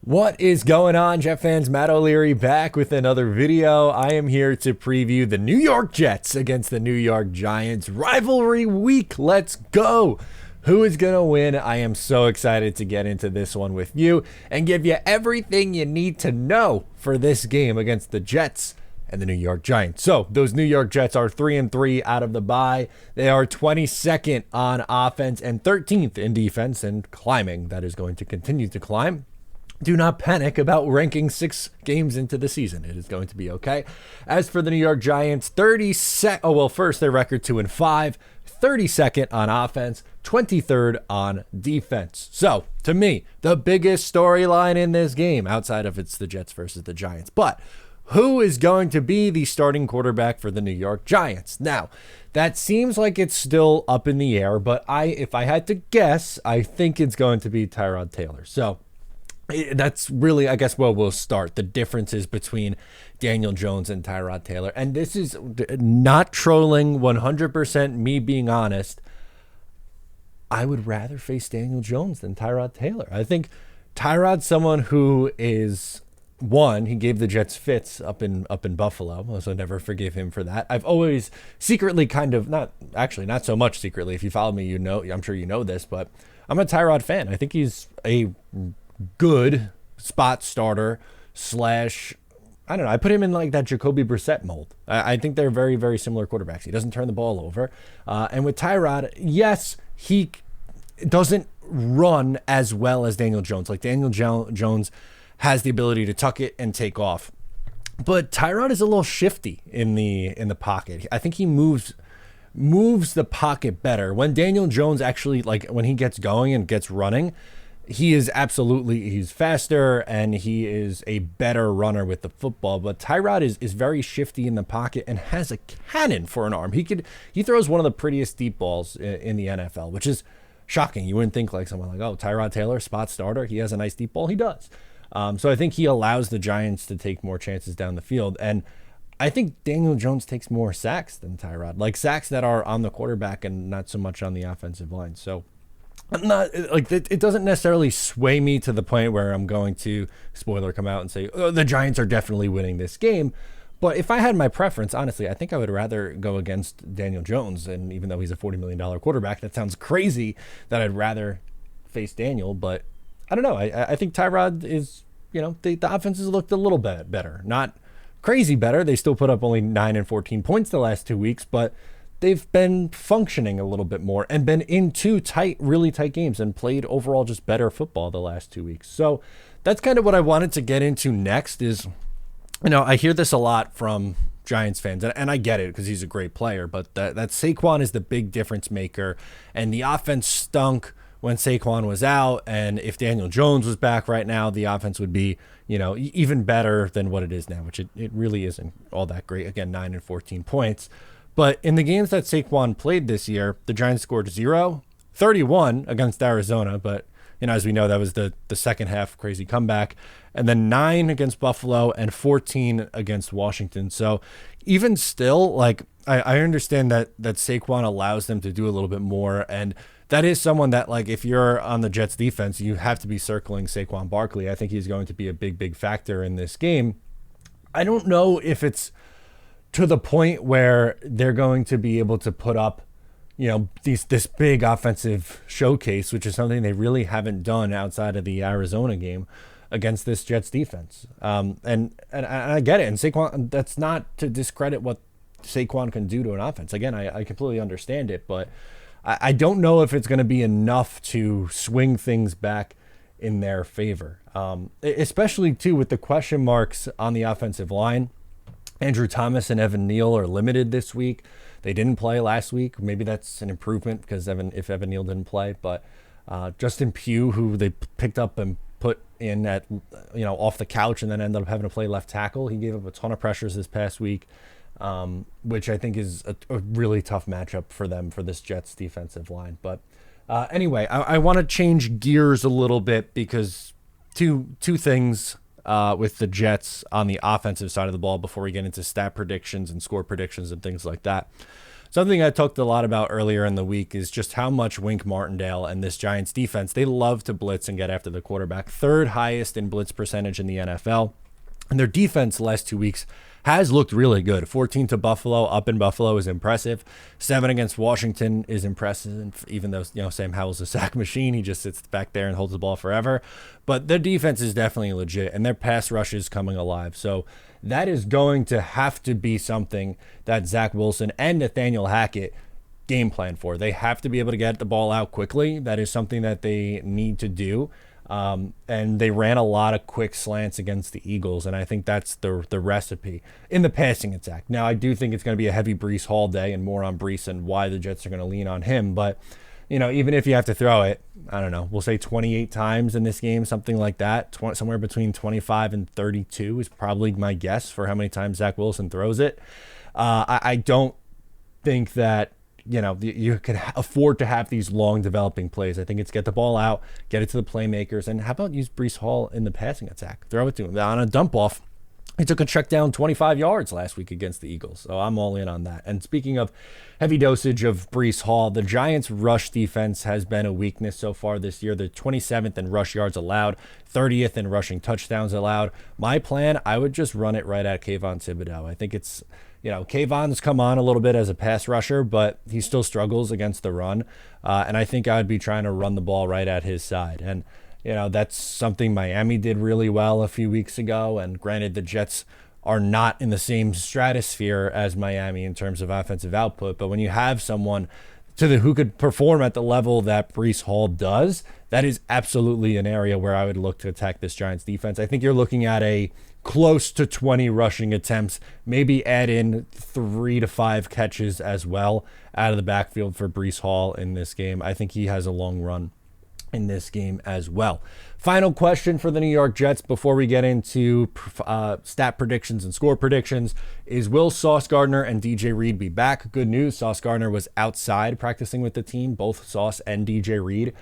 What is going on, Jet fans? Matt O'Leary back with another video. I am here to preview the New York Jets against the New York Giants. Rivalry week. Let's go. Who is going to win? I am so excited to get into this one with you and give you everything you need to know for this game against the Jets and the New York Giants. So those New York Jets are 3-3 out of the bye. They are 22nd on offense and 13th in defense and climbing. That is going to continue to climb. Do not panic about ranking 6 games into the season. It is going to be okay. As for the New York Giants, first their record 2-5, 32nd on offense, 23rd on defense. So, to me, the biggest storyline in this game, outside of it's the Jets versus the Giants. But who is going to be the starting quarterback for the New York Giants? Now, that seems like it's still up in the air, but if I had to guess, I think it's going to be Tyrod Taylor. So, that's really, I guess, where we'll start. The differences between Daniel Jones and Tyrod Taylor. And this is not trolling, 100% me being honest. I would rather face Daniel Jones than Tyrod Taylor. I think Tyrod's someone who is, one, he gave the Jets fits up in Buffalo, so never forgive him for that. I've always secretly not so much secretly. If you follow me, you know, I'm sure you know this, but I'm a Tyrod fan. I think he's a good spot starter I don't know. I put him in like that Jacoby Brissett mold. I think they're very, very similar quarterbacks. He doesn't turn the ball over. And with Tyrod, yes, he doesn't run as well as Daniel Jones. Like Daniel Jones has the ability to tuck it and take off. But Tyrod is a little shifty in the pocket. I think he moves the pocket better. When Daniel Jones actually, like when he gets going and gets running, he's faster and he is a better runner with the football. But Tyrod is very shifty in the pocket and has a cannon for an arm. He throws one of the prettiest deep balls in the NFL, which is shocking. You wouldn't think like someone like, oh, Tyrod Taylor, spot starter, he has a nice deep ball. He does. So I think he allows the Giants to take more chances down the field. And I think Daniel Jones takes more sacks than Tyrod, like sacks that are on the quarterback and not so much on the offensive line. So I'm not like it doesn't necessarily sway me to the point where I'm going to come out and say, oh, the Giants are definitely winning this game. But if I had my preference, honestly, I think I would rather go against Daniel Jones. And even though he's a $40 million quarterback, that sounds crazy that I'd rather face Daniel. But I don't know. I think Tyrod is, the offenses looked a little bit better, not crazy better. They still put up only 9 and 14 points the last 2 weeks, but they've been functioning a little bit more and been in 2 really tight games and played overall just better football the last 2 weeks. So that's kind of what I wanted to get into next is, I hear this a lot from Giants fans, and I get it because he's a great player, but that Saquon is the big difference maker, and the offense stunk when Saquon was out, and if Daniel Jones was back right now, the offense would be, even better than what it is now, which it really isn't all that great. Again, 9 and 14 points. But in the games that Saquon played this year, the Giants scored 0, 31 against Arizona. But, as we know, that was the second half crazy comeback. And then 9 against Buffalo and 14 against Washington. So even still, like, I understand that Saquon allows them to do a little bit more. And that is someone that, like, if you're on the Jets defense, you have to be circling Saquon Barkley. I think he's going to be a big, big factor in this game. I don't know if it's to the point where they're going to be able to put up, this big offensive showcase, which is something they really haven't done outside of the Arizona game against this Jets defense. And I get it. And Saquon, that's not to discredit what Saquon can do to an offense. Again, I completely understand it, but I don't know if it's going to be enough to swing things back in their favor, especially too with the question marks on the offensive line. Andrew Thomas and Evan Neal are limited this week. They didn't play last week. Maybe that's an improvement because if Evan Neal didn't play. But Justin Pugh, who they picked up and put in at off the couch and then ended up having to play left tackle, he gave up a ton of pressures this past week, which I think is a really tough matchup for them for this Jets defensive line. But anyway, I want to change gears a little bit because two things with the Jets on the offensive side of the ball before we get into stat predictions and score predictions and things like that. something I talked a lot about earlier in the week is just how much Wink Martindale and this Giants defense, they love to blitz and get after the quarterback. Third highest in blitz percentage in the NFL. And their defense the last 2 weeks has looked really good. 14 to Buffalo, up in Buffalo is impressive. 7 against Washington is impressive, even though, Sam Howell's a sack machine. He just sits back there and holds the ball forever. But their defense is definitely legit, and their pass rush is coming alive. So that is going to have to be something that Zach Wilson and Nathaniel Hackett game plan for. They have to be able to get the ball out quickly. That is something that they need to do. And they ran a lot of quick slants against the Eagles, and I think that's the recipe in the passing attack. Now, I do think it's going to be a heavy Breece Hall day and more on Breece and why the Jets are going to lean on him. But, even if you have to throw it, I don't know, we'll say 28 times in this game, something like that. Somewhere between 25 and 32 is probably my guess for how many times Zach Wilson throws it. I don't think that you can afford to have these long developing plays. I think it's get the ball out, get it to the playmakers, and how about use Breece Hall in the passing attack? Throw it to him on a dump off. He took a check down 25 yards last week against the Eagles, so I'm all in on that. And speaking of heavy dosage of Breece Hall, the Giants' rush defense has been a weakness so far this year. They're 27th in rush yards allowed, 30th in rushing touchdowns allowed. My plan, I would just run it right at Kayvon Thibodeau. I think it's Kayvon's come on a little bit as a pass rusher, but he still struggles against the run. And I think I'd be trying to run the ball right at his side. And, that's something Miami did really well a few weeks ago. And granted, the Jets are not in the same stratosphere as Miami in terms of offensive output. But when you have someone who could perform at the level that Breece Hall does, that is absolutely an area where I would look to attack this Giants defense. I think you're looking at a close to 20 rushing attempts, maybe add in 3 to 5 catches as well out of the backfield for Breece Hall in this game. I think he has a long run in this game as well. Final question for the New York Jets before we get into stat predictions and score predictions is, will Sauce Gardner and DJ Reed be back? Good news, Sauce Gardner was outside practicing with the team. Both Sauce and DJ Reed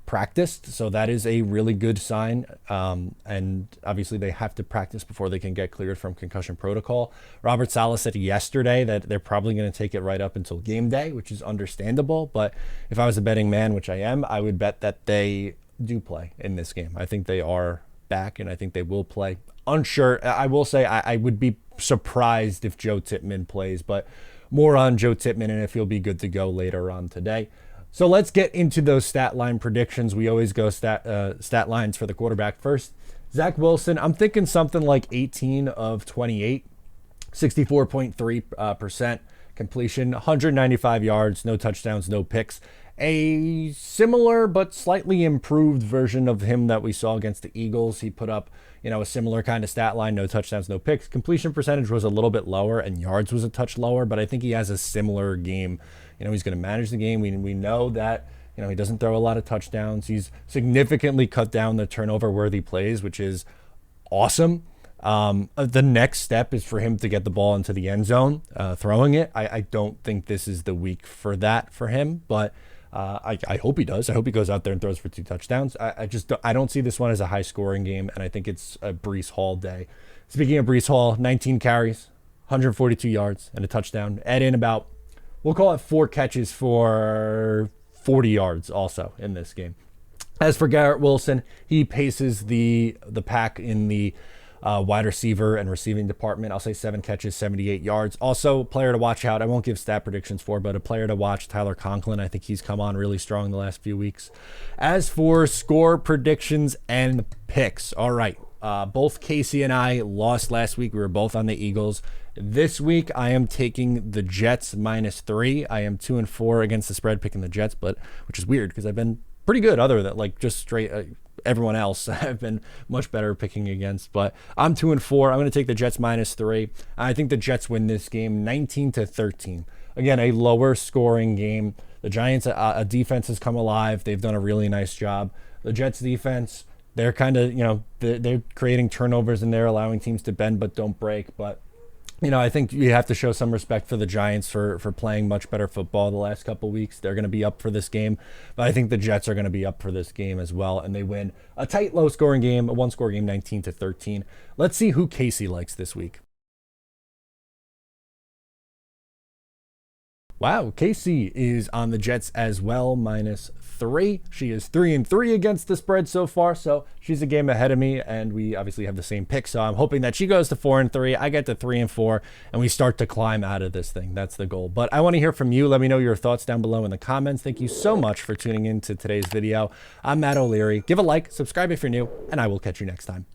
practiced, so that is a really good sign. And obviously they have to practice before they can get cleared from concussion protocol. Robert Saleh said yesterday that they're probably going to take it right up until game day, which is understandable. But if I was a betting man, which I am, I would bet that they do play in this game. I think they are back, and I think they will play. Unsure. I will say I would be surprised if Joe Tippmann plays, but more on Joe Tippmann and if he'll be good to go later on today. So let's get into those stat line predictions. We always go stat lines for the quarterback first. Zach Wilson, I'm thinking something like 18 of 28, 64.3% completion, 195 yards, no touchdowns, no picks. A similar but slightly improved version of him that we saw against the Eagles. He put up, a similar kind of stat line, no touchdowns, no picks. Completion percentage was a little bit lower and yards was a touch lower, but I think he has a similar game. He's going to manage the game. We know that, he doesn't throw a lot of touchdowns. He's significantly cut down the turnover-worthy plays, which is awesome. The next step is for him to get the ball into the end zone, throwing it. I don't think this is the week for that for him, but I hope he does. I hope he goes out there and throws for 2 touchdowns. I don't see this one as a high-scoring game, and I think it's a Breece Hall day. Speaking of Breece Hall, 19 carries, 142 yards, and a touchdown. Add in about, we'll call it 4 catches for 40 yards also in this game. As for Garrett Wilson, he paces the pack in the wide receiver and receiving department. I'll say 7 catches, 78 yards. Also, player to watch out. I won't give stat predictions for, but a player to watch, Tyler Conklin. I think he's come on really strong the last few weeks. As for score predictions and picks, all right. Both Casey and I lost last week. We were both on the Eagles. This week, I am taking the Jets -3. I am 2-4 against the spread picking the Jets, which is weird because I've been pretty good other than just straight everyone else I've been much better picking against. But I'm 2-4. I'm going to take the Jets -3. I think the Jets win this game 19-13. Again, a lower scoring game. The Giants' defense has come alive. They've done a really nice job. The Jets defense, they're kind of, they're creating turnovers and they're allowing teams to bend but don't break. But I think you have to show some respect for the Giants for playing much better football the last couple weeks. They're going to be up for this game, but I think the Jets are going to be up for this game as well, and they win a tight, low-scoring game, a one-score game, 19-13. Let's see who Casey likes this week. Wow, Casey is on the Jets as well, -3. She is 3-3 against the spread so far, so she's a game ahead of me, and we obviously have the same pick. So I'm hoping that she goes to 4-3, I get to 3-4, and we start to climb out of this thing. That's the goal. But I want to hear from you. Let me know your thoughts down below in the comments. Thank you so much for tuning in to today's video. I'm Matt O'Leary. Give a like, subscribe if you're new, and I will catch you next time.